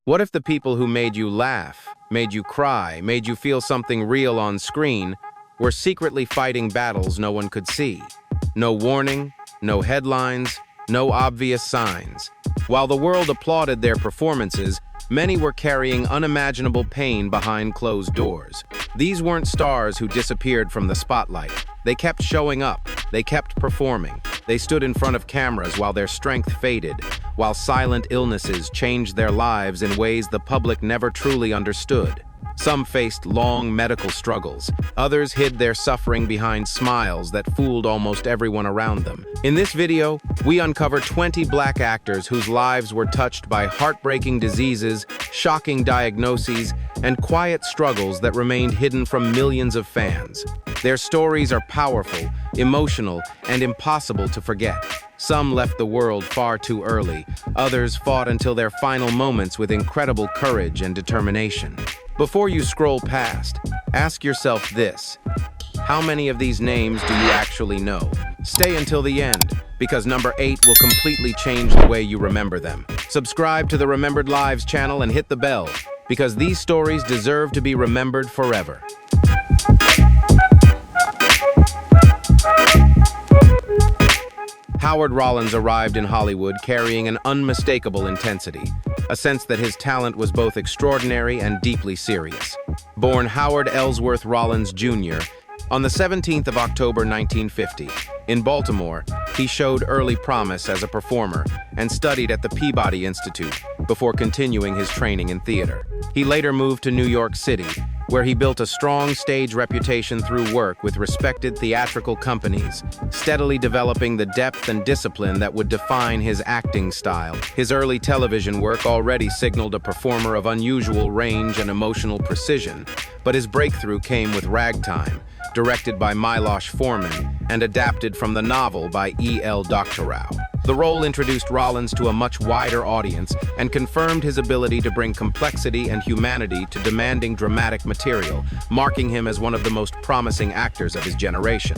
What if the people who made you laugh, made you cry, made you feel something real on screen, were secretly fighting battles no one could see? No warning, no headlines, no obvious signs. While the world applauded their performances, many were carrying unimaginable pain behind closed doors. These weren't stars who disappeared from the spotlight. They kept showing up. They kept performing. They stood in front of cameras while their strength faded, while silent illnesses changed their lives in ways the public never truly understood. Some faced long medical struggles. Others hid their suffering behind smiles that fooled almost everyone around them. In this video, we uncover 20 Black actors whose lives were touched by heartbreaking diseases, shocking diagnoses, and quiet struggles that remained hidden from millions of fans. Their stories are powerful, emotional, and impossible to forget. Some left the world far too early. Others fought until their final moments with incredible courage and determination. Before you scroll past, ask yourself this: how many of these names do you actually know? Stay until the end, because number 8 will completely change the way you remember them. Subscribe to the Remembered Lives channel and hit the bell, because these stories deserve to be remembered forever. Howard Rollins arrived in Hollywood carrying an unmistakable intensity, a sense that his talent was both extraordinary and deeply serious. Born Howard Ellsworth Rollins Jr. on the 17th of October 1950, in Baltimore, he showed early promise as a performer and studied at the Peabody Institute before continuing his training in theater. He later moved to New York City, where he built a strong stage reputation through work with respected theatrical companies, steadily developing the depth and discipline that would define his acting style. His early television work already signaled a performer of unusual range and emotional precision, but his breakthrough came with Ragtime, directed by Milos Forman and adapted from the novel by E.L. Doctorow. The role introduced Rollins to a much wider audience and confirmed his ability to bring complexity and humanity to demanding dramatic material, marking him as one of the most promising actors of his generation.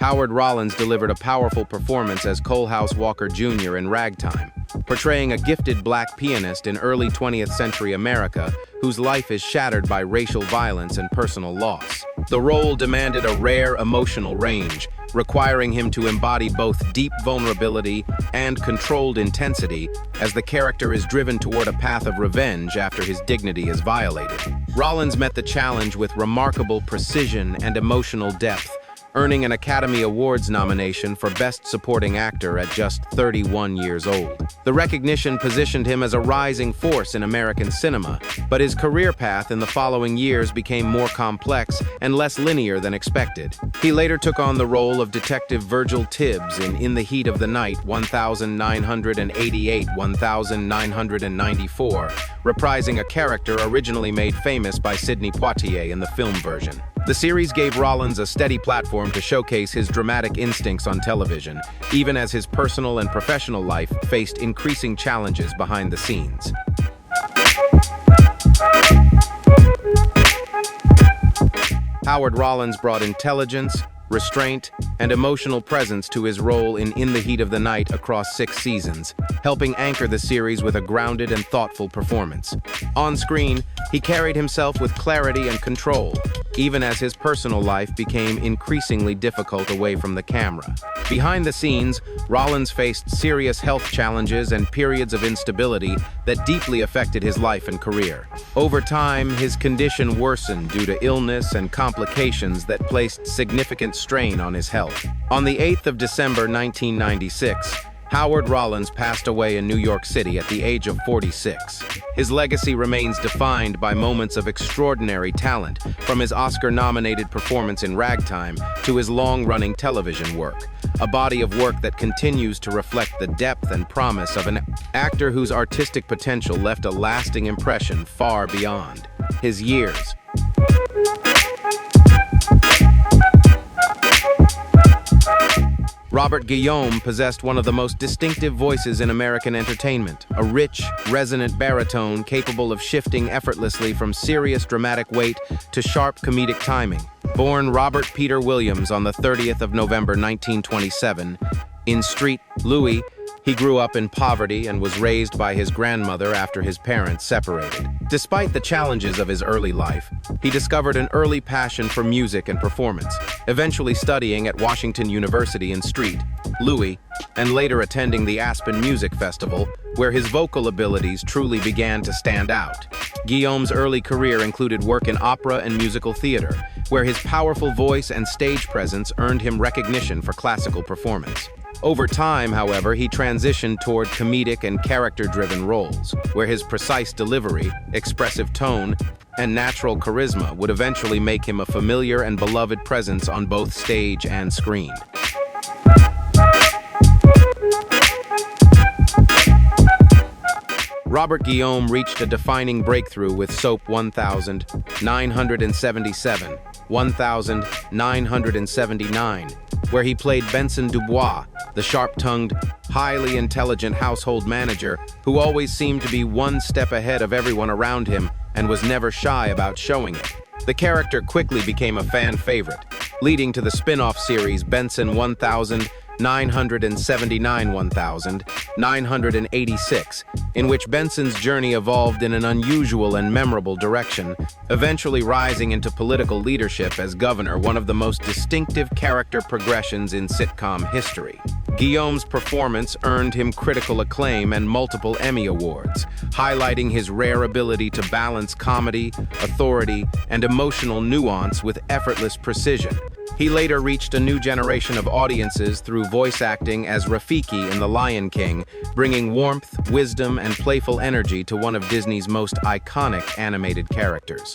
Howard Rollins delivered a powerful performance as Coalhouse Walker Jr. in Ragtime, portraying a gifted black pianist in early 20th century America whose life is shattered by racial violence and personal loss. The role demanded a rare emotional range, requiring him to embody both deep vulnerability and controlled intensity as the character is driven toward a path of revenge after his dignity is violated. Rollins met the challenge with remarkable precision and emotional depth, earning an Academy Awards nomination for Best Supporting Actor at just 31 years old. The recognition positioned him as a rising force in American cinema, but his career path in the following years became more complex and less linear than expected. He later took on the role of Detective Virgil Tibbs in the Heat of the Night 1988-1994, reprising a character originally made famous by Sidney Poitier in the film version. The series gave Rollins a steady platform to showcase his dramatic instincts on television, even as his personal and professional life faced increasing challenges behind the scenes. Howard Rollins brought intelligence, restraint, and emotional presence to his role in the Heat of the Night across 6 seasons, helping anchor the series with a grounded and thoughtful performance. On screen, he carried himself with clarity and control, even as his personal life became increasingly difficult away from the camera. Behind the scenes, Rollins faced serious health challenges and periods of instability that deeply affected his life and career. Over time, his condition worsened due to illness and complications that placed significant strain on his health. On the 8th of December 1996, Howard Rollins passed away in New York City at the age of 46. His legacy remains defined by moments of extraordinary talent, from his Oscar-nominated performance in Ragtime to his long-running television work, a body of work that continues to reflect the depth and promise of an actor whose artistic potential left a lasting impression far beyond his years. Robert Guillaume possessed one of the most distinctive voices in American entertainment, a rich, resonant baritone capable of shifting effortlessly from serious dramatic weight to sharp comedic timing. Born Robert Peter Williams on the 30th of November 1927, In Street Louis, he grew up in poverty and was raised by his grandmother after his parents separated. Despite the challenges of his early life, he discovered an early passion for music and performance, eventually studying at Washington University in Street Louis, and later attending the Aspen Music Festival, where his vocal abilities truly began to stand out. Guillaume's early career included work in opera and musical theater, where his powerful voice and stage presence earned him recognition for classical performance. Over time, however, he transitioned toward comedic and character-driven roles, where his precise delivery, expressive tone, and natural charisma would eventually make him a familiar and beloved presence on both stage and screen. Robert Guillaume reached a defining breakthrough with Soap 1977, 1979, where he played Benson Dubois, the sharp-tongued, highly intelligent household manager who always seemed to be one step ahead of everyone around him and was never shy about showing it. The character quickly became a fan favorite, leading to the spin-off series Benson 1986, in which Benson's journey evolved in an unusual and memorable direction, eventually rising into political leadership as governor, one of the most distinctive character progressions in sitcom history. Guillaume's performance earned him critical acclaim and multiple Emmy Awards, highlighting his rare ability to balance comedy, authority, and emotional nuance with effortless precision. He later reached a new generation of audiences through voice acting as Rafiki in The Lion King, bringing warmth, wisdom, and playful energy to one of Disney's most iconic animated characters.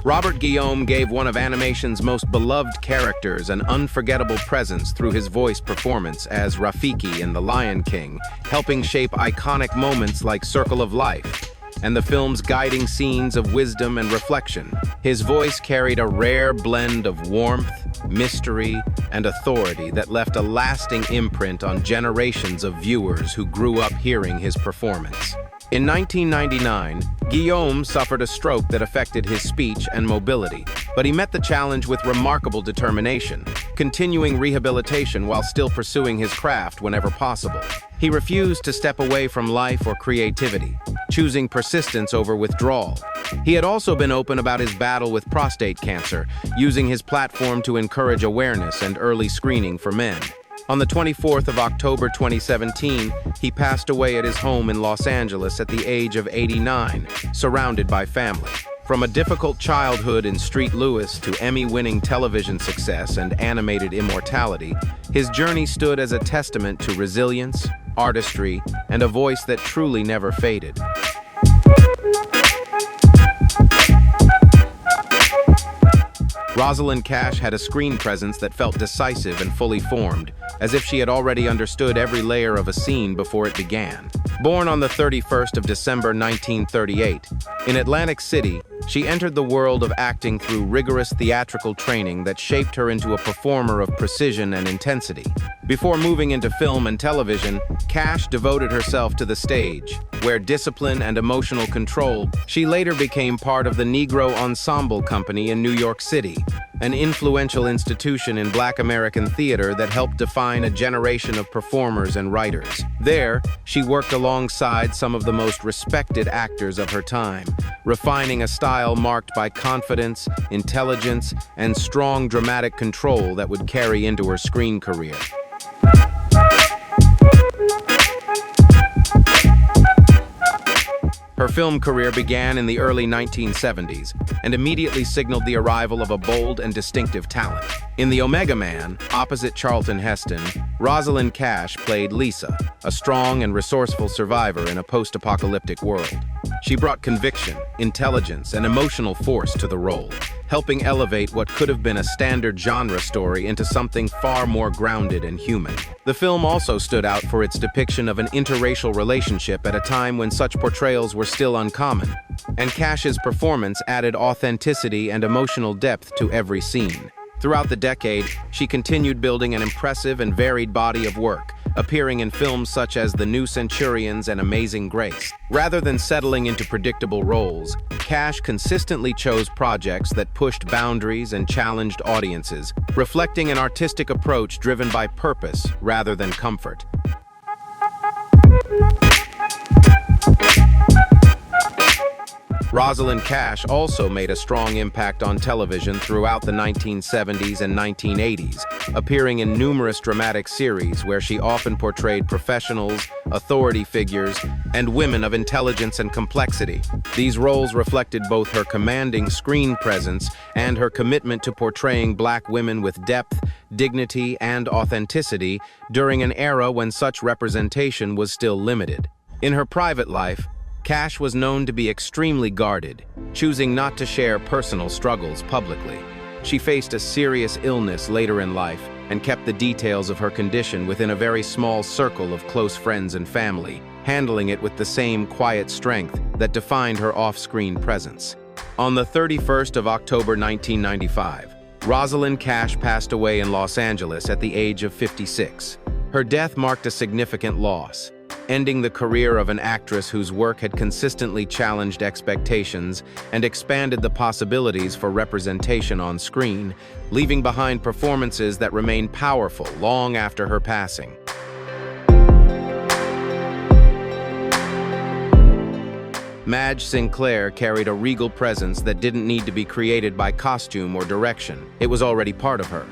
Robert Guillaume gave one of animation's most beloved characters an unforgettable presence through his voice performance as Rafiki in The Lion King, helping shape iconic moments like Circle of Life and the film's guiding scenes of wisdom and reflection. His voice carried a rare blend of warmth, mystery, and authority that left a lasting imprint on generations of viewers who grew up hearing his performance. In 1999, Guillaume suffered a stroke that affected his speech and mobility, but he met the challenge with remarkable determination, continuing rehabilitation while still pursuing his craft whenever possible. He refused to step away from life or creativity, choosing persistence over withdrawal. He had also been open about his battle with prostate cancer, using his platform to encourage awareness and early screening for men. On the 24th of October 2017, he passed away at his home in Los Angeles at the age of 89, surrounded by family. From a difficult childhood in Street Louis to Emmy-winning television success and animated immortality, his journey stood as a testament to resilience, artistry, and a voice that truly never faded. Rosalind Cash had a screen presence that felt decisive and fully formed, as if she had already understood every layer of a scene before it began. Born on the 31st of December 1938, in Atlantic City, she entered the world of acting through rigorous theatrical training that shaped her into a performer of precision and intensity. Before moving into film and television, Cash devoted herself to the stage, where discipline and emotional control. She later became part of the Negro Ensemble Company in New York City, an influential institution in Black American theater that helped define a generation of performers and writers. There, she worked alongside some of the most respected actors of her time, refining a style marked by confidence, intelligence, and strong dramatic control that would carry into her screen career. Her film career began in the early 1970s and immediately signaled the arrival of a bold and distinctive talent. In The Omega Man, opposite Charlton Heston, Rosalind Cash played Lisa, a strong and resourceful survivor in a post-apocalyptic world. She brought conviction, intelligence, and emotional force to the role, helping elevate what could have been a standard genre story into something far more grounded and human. The film also stood out for its depiction of an interracial relationship at a time when such portrayals were still uncommon, and Cash's performance added authenticity and emotional depth to every scene. Throughout the decade, she continued building an impressive and varied body of work, appearing in films such as The New Centurions and Amazing Grace. Rather than settling into predictable roles, Cash consistently chose projects that pushed boundaries and challenged audiences, reflecting an artistic approach driven by purpose rather than comfort. Rosalind Cash also made a strong impact on television throughout the 1970s and 1980s, appearing in numerous dramatic series where she often portrayed professionals, authority figures, and women of intelligence and complexity. These roles reflected both her commanding screen presence and her commitment to portraying Black women with depth, dignity, and authenticity during an era when such representation was still limited. In her private life, Cash was known to be extremely guarded, choosing not to share personal struggles publicly. She faced a serious illness later in life and kept the details of her condition within a very small circle of close friends and family, handling it with the same quiet strength that defined her off-screen presence. On the 31st of October 1995, Rosalind Cash passed away in Los Angeles at the age of 56. Her death marked a significant loss, ending the career of an actress whose work had consistently challenged expectations and expanded the possibilities for representation on screen, leaving behind performances that remain powerful long after her passing. Madge Sinclair carried a regal presence that didn't need to be created by costume or direction. It was already part of her.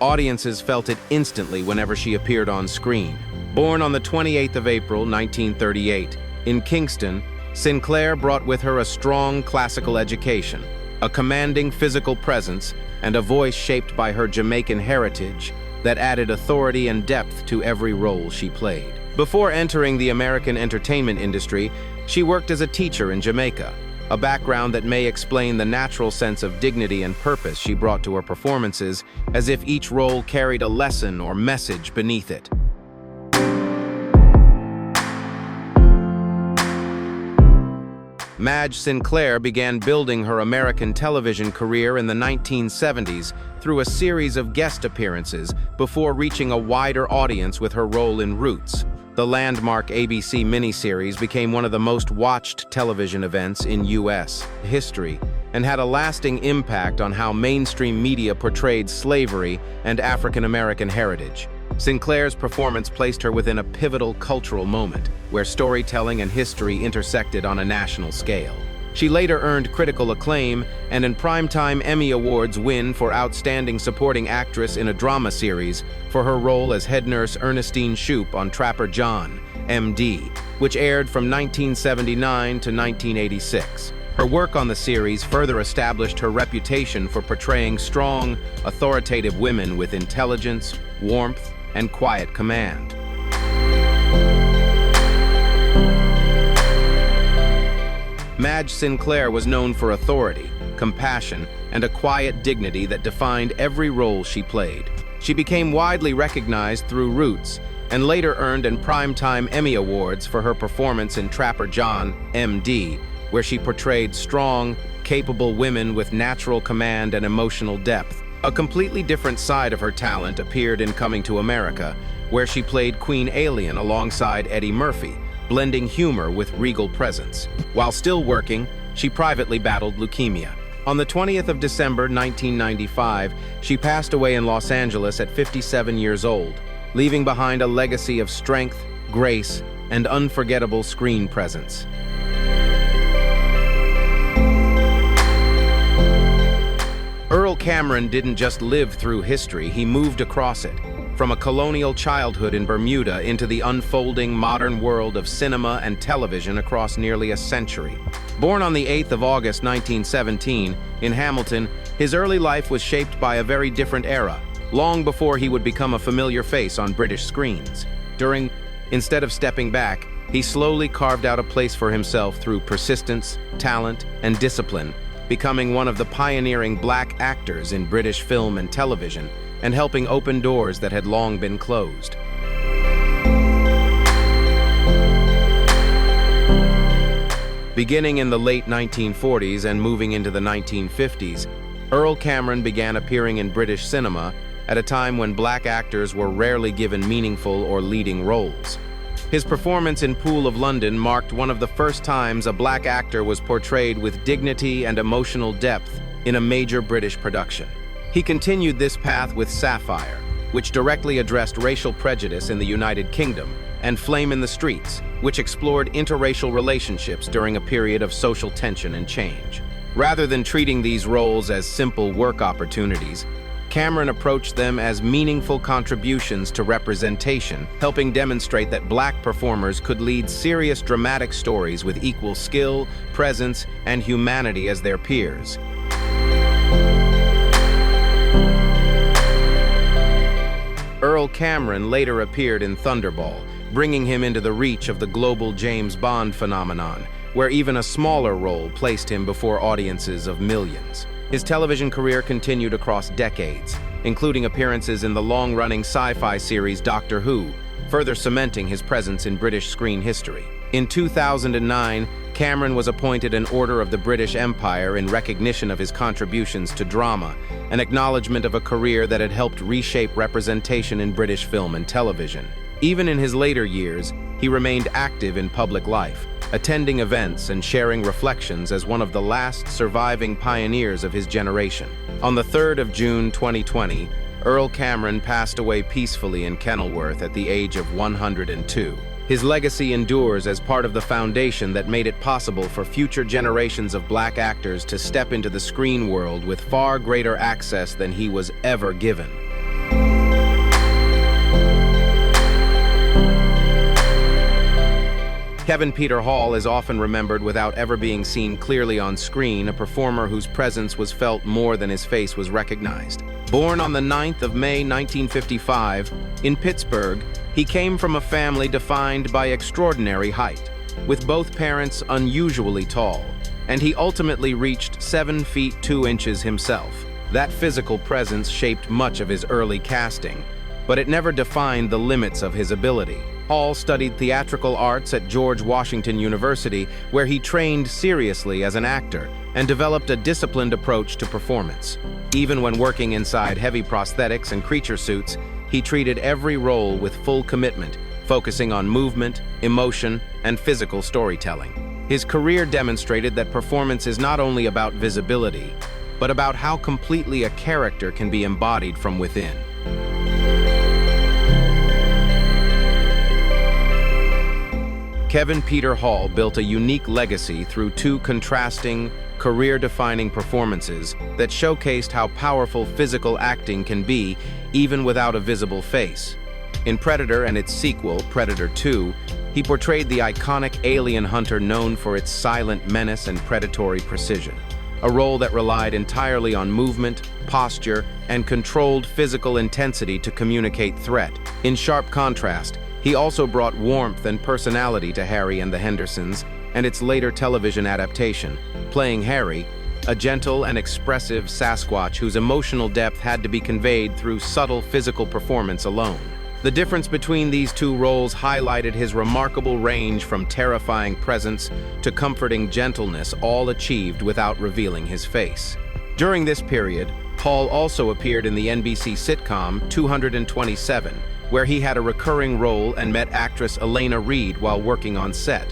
Audiences felt it instantly whenever she appeared on screen. Born on the 28th of April, 1938, in Kingston, Sinclair brought with her a strong classical education, a commanding physical presence, and a voice shaped by her Jamaican heritage that added authority and depth to every role she played. Before entering the American entertainment industry, she worked as a teacher in Jamaica, a background that may explain the natural sense of dignity and purpose she brought to her performances, as if each role carried a lesson or message beneath it. Madge Sinclair began building her American television career in the 1970s through a series of guest appearances before reaching a wider audience with her role in Roots. The landmark ABC miniseries became one of the most watched television events in U.S. history and had a lasting impact on how mainstream media portrayed slavery and African American heritage. Sinclair's performance placed her within a pivotal cultural moment, where storytelling and history intersected on a national scale. She later earned critical acclaim and an Primetime Emmy Awards win for Outstanding Supporting Actress in a Drama Series for her role as head nurse Ernestine Shoup on Trapper John, M.D., which aired from 1979 to 1986. Her work on the series further established her reputation for portraying strong, authoritative women with intelligence, warmth, and quiet command. Madge Sinclair was known for authority, compassion, and a quiet dignity that defined every role she played. She became widely recognized through Roots and later earned an Primetime Emmy Awards for her performance in Trapper John, M.D., where she portrayed strong, capable women with natural command and emotional depth. A completely different side of her talent appeared in Coming to America, where she played Queen Alien alongside Eddie Murphy, blending humor with regal presence. While still working, she privately battled leukemia. On the 20th of December, 1995, she passed away in Los Angeles at 57 years old, leaving behind a legacy of strength, grace, and unforgettable screen presence. Earl Cameron didn't just live through history, he moved across it. From a colonial childhood in Bermuda into the unfolding modern world of cinema and television across nearly a century. Born on the 8th of August 1917 in Hamilton, his early life was shaped by a very different era, long before he would become a familiar face on British screens. Instead of stepping back, he slowly carved out a place for himself through persistence, talent, and discipline, becoming one of the pioneering black actors in British film and television, and helping open doors that had long been closed. Beginning in the late 1940s and moving into the 1950s, Earl Cameron began appearing in British cinema at a time when black actors were rarely given meaningful or leading roles. His performance in Pool of London marked one of the first times a black actor was portrayed with dignity and emotional depth in a major British production. He continued this path with Sapphire, which directly addressed racial prejudice in the United Kingdom, and Flame in the Streets, which explored interracial relationships during a period of social tension and change. Rather than treating these roles as simple work opportunities, Cameron approached them as meaningful contributions to representation, helping demonstrate that black performers could lead serious dramatic stories with equal skill, presence, and humanity as their peers. Earl Cameron later appeared in Thunderball, bringing him into the reach of the global James Bond phenomenon, where even a smaller role placed him before audiences of millions. His television career continued across decades, including appearances in the long-running sci-fi series Doctor Who, further cementing his presence in British screen history. In 2009, Cameron was appointed an Order of the British Empire in recognition of his contributions to drama, an acknowledgement of a career that had helped reshape representation in British film and television. Even in his later years, he remained active in public life, attending events and sharing reflections as one of the last surviving pioneers of his generation. On the 3rd of June 2020, Earl Cameron passed away peacefully in Kenilworth at the age of 102. His legacy endures as part of the foundation that made it possible for future generations of black actors to step into the screen world with far greater access than he was ever given. Kevin Peter Hall is often remembered without ever being seen clearly on screen, a performer whose presence was felt more than his face was recognized. Born on the 9th of May 1955 in Pittsburgh, he came from a family defined by extraordinary height, with both parents unusually tall, and he ultimately reached 7 feet 2 inches himself. That physical presence shaped much of his early casting, but it never defined the limits of his ability. Hall studied theatrical arts at George Washington University, where he trained seriously as an actor and developed a disciplined approach to performance. Even when working inside heavy prosthetics and creature suits, he treated every role with full commitment, focusing on movement, emotion, and physical storytelling. His career demonstrated that performance is not only about visibility, but about how completely a character can be embodied from within. Kevin Peter Hall built a unique legacy through 2 contrasting, career-defining performances that showcased how powerful physical acting can be even without a visible face. In Predator and its sequel, Predator 2, he portrayed the iconic alien hunter known for its silent menace and predatory precision, a role that relied entirely on movement, posture, and controlled physical intensity to communicate threat. In sharp contrast, he also brought warmth and personality to Harry and the Hendersons and its later television adaptation, playing Harry, a gentle and expressive Sasquatch whose emotional depth had to be conveyed through subtle physical performance alone. The difference between these 2 roles highlighted his remarkable range from terrifying presence to comforting gentleness, all achieved without revealing his face. During this period, Hall also appeared in the NBC sitcom 227, where he had a recurring role and met actress Elena Reed while working on set.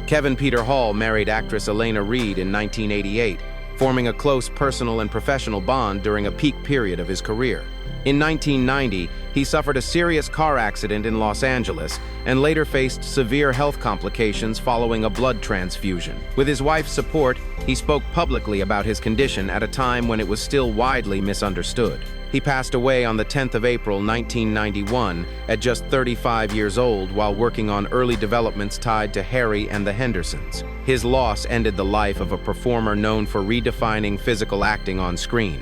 Kevin Peter Hall married actress Elena Reed in 1988, forming a close personal and professional bond during a peak period of his career. In 1990, he suffered a serious car accident in Los Angeles and later faced severe health complications following a blood transfusion. With his wife's support, he spoke publicly about his condition at a time when it was still widely misunderstood. He passed away on the 10th of April 1991 at just 35 years old while working on early developments tied to Harry and the Hendersons. His loss ended the life of a performer known for redefining physical acting on screen.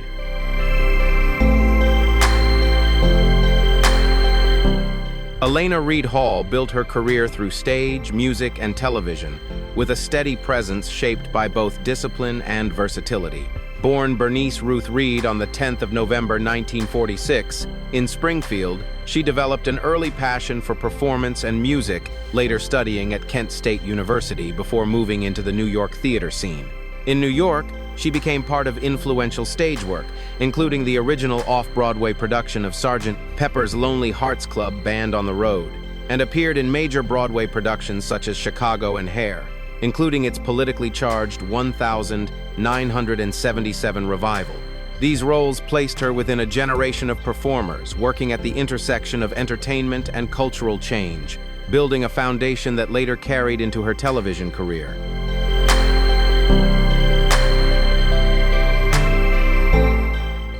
Elena Reed Hall built her career through stage, music, and television, with a steady presence shaped by both discipline and versatility. Born Bernice Ruth Reed on the 10th of November 1946, in Springfield, she developed an early passion for performance and music, later studying at Kent State University before moving into the New York theater scene. In New York, she became part of influential stage work, including the original off-Broadway production of Sgt. Pepper's Lonely Hearts Club Band on the Road, and appeared in major Broadway productions such as Chicago and Hair, including its politically charged 1977 revival. These roles placed her within a generation of performers working at the intersection of entertainment and cultural change, building a foundation that later carried into her television career.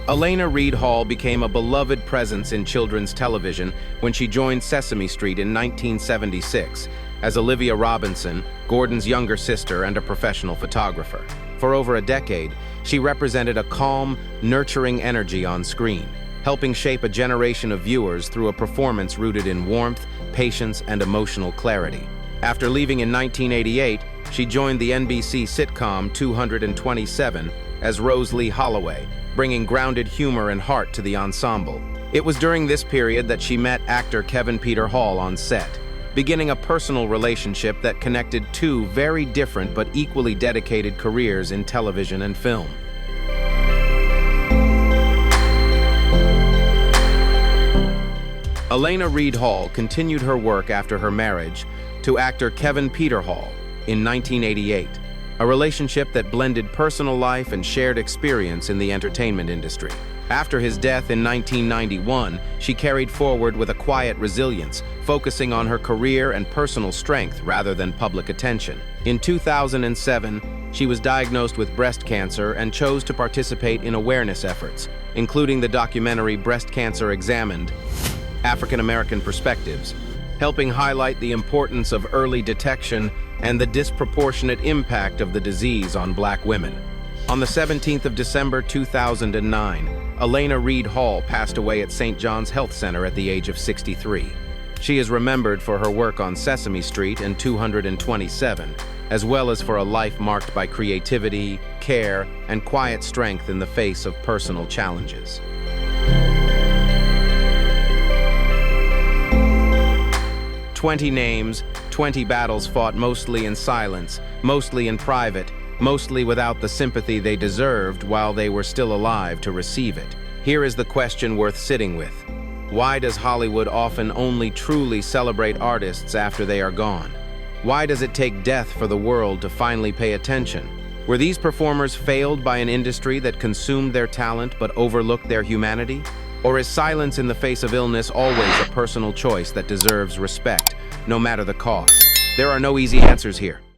Alaina Reed Hall became a beloved presence in children's television when she joined Sesame Street in 1976 as Olivia Robinson, Gordon's younger sister and a professional photographer. For over a decade, she represented a calm, nurturing energy on screen, helping shape a generation of viewers through a performance rooted in warmth, patience, and emotional clarity. After leaving in 1988, she joined the NBC sitcom 227 as Rose Lee Holloway, bringing grounded humor and heart to the ensemble. It was during this period that she met actor Kevin Peter Hall on set, beginning a personal relationship that connected two very different but equally dedicated careers in television and film. Alaina Reed Hall continued her work after her marriage to actor Kevin Peter Hall in 1988, a relationship that blended personal life and shared experience in the entertainment industry. After his death in 1991, she carried forward with a quiet resilience, focusing on her career and personal strength rather than public attention. In 2007, she was diagnosed with breast cancer and chose to participate in awareness efforts, including the documentary Breast Cancer Examined: African American Perspectives, helping highlight the importance of early detection and the disproportionate impact of the disease on Black women. On the 17th of December 2009, Alaina Reed Hall passed away at St. John's Health Center at the age of 63. She is remembered for her work on Sesame Street and 227, as well as for a life marked by creativity, care, and quiet strength in the face of personal challenges. "20 names, 20 battles fought mostly in silence, mostly in private, mostly without the sympathy they deserved while they were still alive to receive it." Here is the question worth sitting with. Why does Hollywood often only truly celebrate artists after they are gone? Why does it take death for the world to finally pay attention? Were these performers failed by an industry that consumed their talent but overlooked their humanity? Or is silence in the face of illness always a personal choice that deserves respect, no matter the cost? There are no easy answers here.